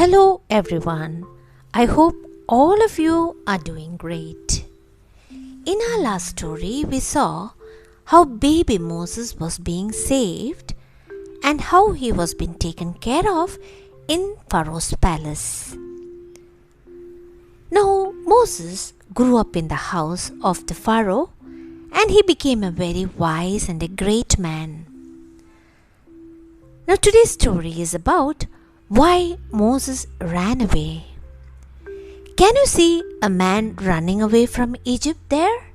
Hello everyone. I hope all of you are doing great. In our last story, we saw how baby Moses was being saved and how he was being taken care of in Pharaoh's palace. Now, Moses grew up in the house of the Pharaoh and he became a very wise and a great man. Now, today's story is about why Moses ran away. Can you see a man running away from Egypt there?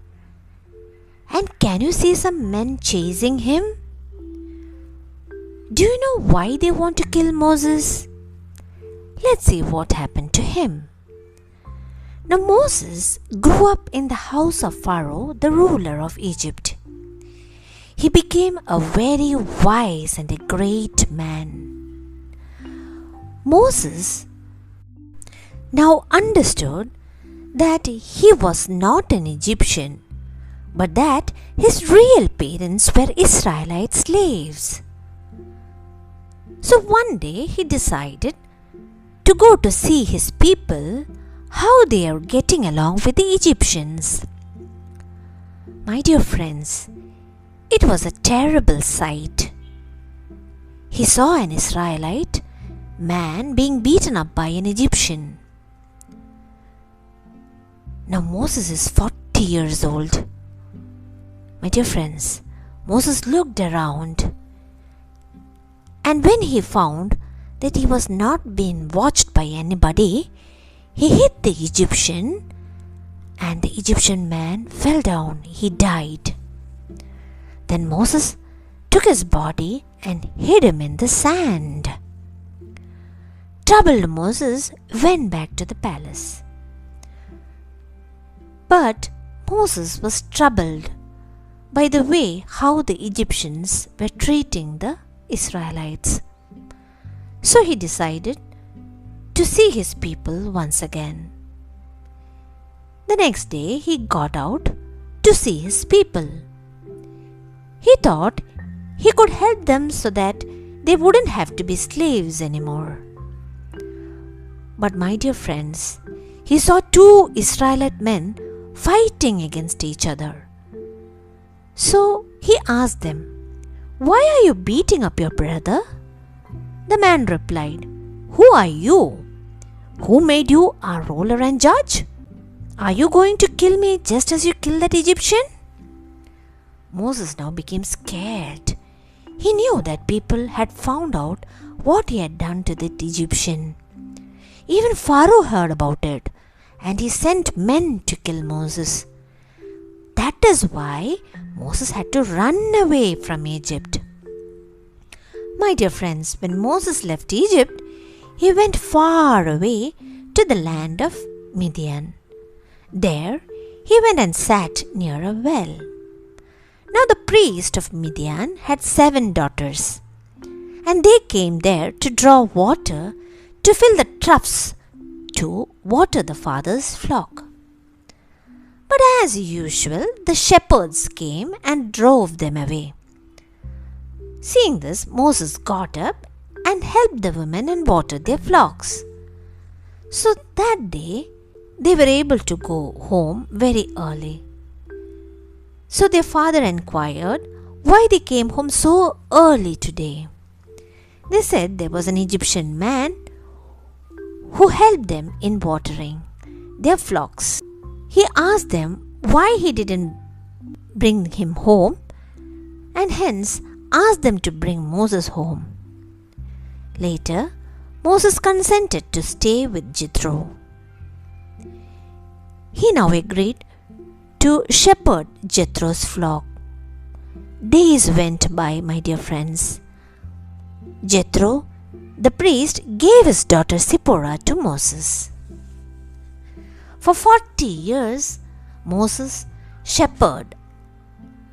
And can you see some men chasing him? Do you know why they want to kill Moses? Let's see what happened to him. Now Moses grew up in the house of Pharaoh, the ruler of Egypt. He became a very wise and a great man. Moses now understood that he was not an Egyptian, but that his real parents were Israelite slaves. So one day he decided to go to see his people, how they are getting along with the Egyptians. My dear friends, it was a terrible sight. He saw an Israelite man being beaten up by an Egyptian. Now Moses is 40 years old. My dear friends, Moses looked around, and when he found that he was not being watched by anybody, he hit the Egyptian, and the Egyptian man fell down. He died. Then Moses took his body and hid him in the sand. Troubled Moses went back to the palace. But Moses was troubled by the way how the Egyptians were treating the Israelites. So he decided to see his people once again. The next day he got out to see his people. He thought he could help them so that they wouldn't have to be slaves anymore. But my dear friends, he saw two Israelite men fighting against each other. So he asked them, "Why are you beating up your brother?" The man replied, "Who are you? Who made you our ruler and judge? Are you going to kill me just as you killed that Egyptian?" Moses now became scared. He knew that people had found out what he had done to that Egyptian. Even Pharaoh heard about it, and he sent men to kill Moses. That is why Moses had to run away from Egypt. My dear friends, when Moses left Egypt, he went far away to the land of Midian. There, he went and sat near a well. Now the priest of Midian had 7 daughters, and they came there to draw water to fill the troughs to water the father's flock. But as usual, the shepherds came and drove them away. Seeing this, Moses got up and helped the women and watered their flocks. So that day, they were able to go home very early. So their father inquired why they came home so early today. They said there was an Egyptian man who helped them in watering their flocks. He asked them why he didn't bring him home, and hence asked them to bring Moses home. Later, Moses consented to stay with Jethro. He now agreed to shepherd Jethro's flock. Days went by, my dear friends. Jethro, the priest, gave his daughter Zipporah to Moses. For 40 years, Moses shepherded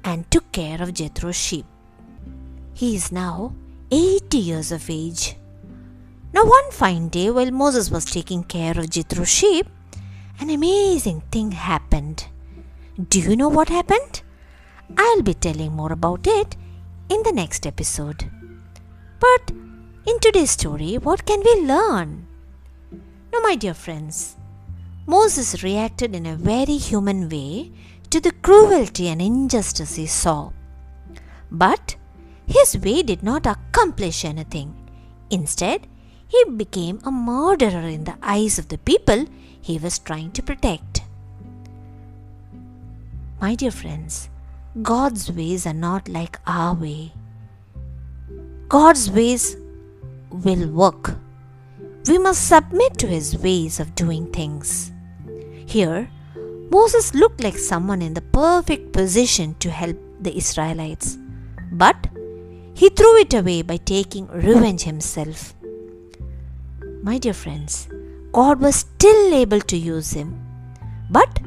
and took care of Jethro's sheep. He is now 80 years of age. Now one fine day, while Moses was taking care of Jethro's sheep, an amazing thing happened. Do you know what happened? I'll be telling more about it in the next episode. But in today's story, what can we learn? Now, my dear friends, Moses reacted in a very human way to the cruelty and injustice he saw. But his way did not accomplish anything. Instead, he became a murderer in the eyes of the people he was trying to protect. My dear friends, God's ways are not like our way. God's ways will work. We must submit to His ways of doing things. Here, Moses looked like someone in the perfect position to help the Israelites, but he threw it away by taking revenge himself. My dear friends, God was still able to use him, but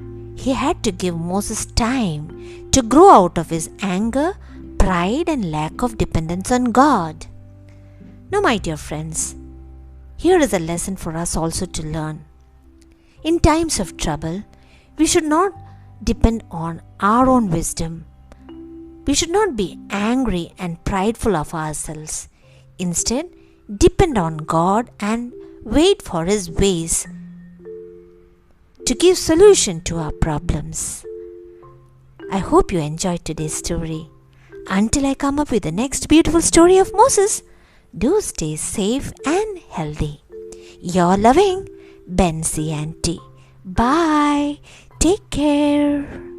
He had to give Moses time to grow out of his anger, pride, and lack of dependence on God. Now, my dear friends, here is a lesson for us also to learn. In times of trouble, we should not depend on our own wisdom. We should not be angry and prideful of ourselves. Instead, depend on God and wait for His ways to give solution to our problems. I hope you enjoyed today's story. Until I come up with the next beautiful story of Moses, do stay safe and healthy. Your loving Bensi Auntie. Bye. Take care.